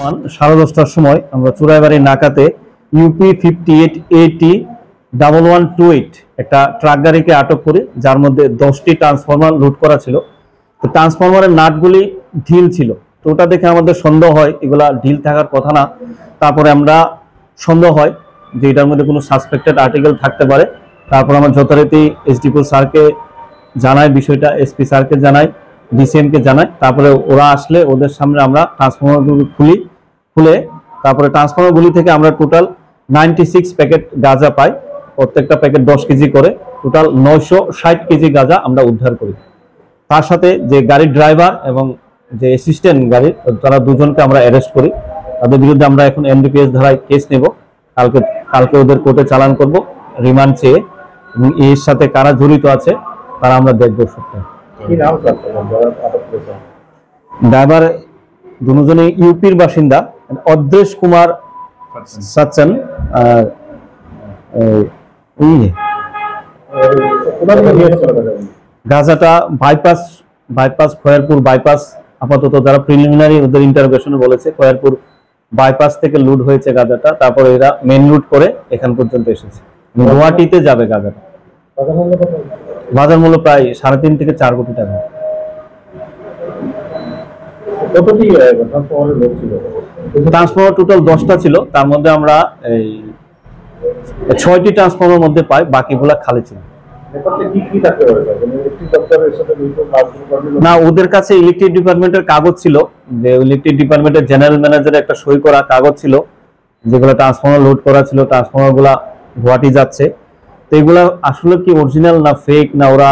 10:30টার সময় আমরা চুরাইবাড়ি নাকাতে ইউপি 5880-1128 একটা ট্রাক গাড়িকে আটক করি, যার মধ্যে 10টি ট্রান্সফরমার লুট করা ছিল। তো ট্রান্সফরমারের নাটগুলি ঢিল ছিল, তো ওটা দেখে আমাদের সন্দেহ হয় এগুলা ঢিল থাকার কথা না। তারপরে আমরা সন্দেহ হয় যে এটার মধ্যে কোনো সাসপেক্টেড আর্টিকেল থাকতে পারে। তারপর আমরা যথারীতি এসডিপো স্যারকে জানাই, বিষয়টা এসপি স্যারকে জানাই, ডিসিএমকে জানাই। তারপরে ওরা আসলে ওদের সামনে আমরা ট্রান্সফরমারগুলো খুলে তারপরে ট্রান্সফরমারগুলি থেকে আমরা টোটাল 96 প্যাকেট গাঁজা পাই, প্রত্যেকটা প্যাকেট 10 কেজি করে, টোটাল 960 কেজি গাঁজা আমরা উদ্ধার করি। তার সাথে যে গাড়ির ড্রাইভার এবং যে অ্যাসিস্ট্যান্ট গাড়ির, তারা দুজনকে আমরা অ্যারেস্ট করি। তাদের বিরুদ্ধে আমরা এখন এনডিপিএস ধারায় কেস নেব। কালকে ওদের কোর্টে চালান করব রিমান্ড চেয়ে, এবং এর সাথে কারা জড়িত আছে তারা আমরা দেখবো সত্যি। ড্রাইভার দুজনেই ইউপির বাসিন্দা, অদ্রেশ কুমার সাচ্চন আর গাজাটা বাইপাস খয়েরপুর বাইপাস, আপাতত যারা প্রিলিমিনারি ওদের ইন্টারোগেশনে বলেছে খয়েরপুর বাইপাস থেকে লুট হয়েছে গাজাটা। তারপরে এরা মেন রুট করে এখান পর্যন্ত এসেছে, গুয়াহাটিতে যাবে গাজাটা। বাজার মূল্য প্রায় 3.5 থেকে 4 কোটি টাকা। ট্রান্সফরমার টোটাল 10টা ছিল, তার মধ্যে আমরা এই 6টি ট্রান্সফরমার মধ্যে পাই, বাকিগুলা খালি ছিল। না, ওদের কাছে ইলেকট্রিক ডিপার্টমেন্টের কাগজ ছিল, যে ইলেকট্রিক ডিপার্টমেন্টের জেনারেল ম্যানেজারের একটা সই করা কাগজ ছিল, যেগুলো ট্রান্সফরমার লোড করা ছিল, ট্রান্সফরমার গুলা গুয়াহাটি যাচ্ছে। তো এগুলা আসলে কি অরিজিনাল না ফেক, না ওরা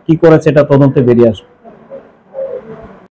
কি করেছে, এটা তদন্তে বেরিয়ে আসবে।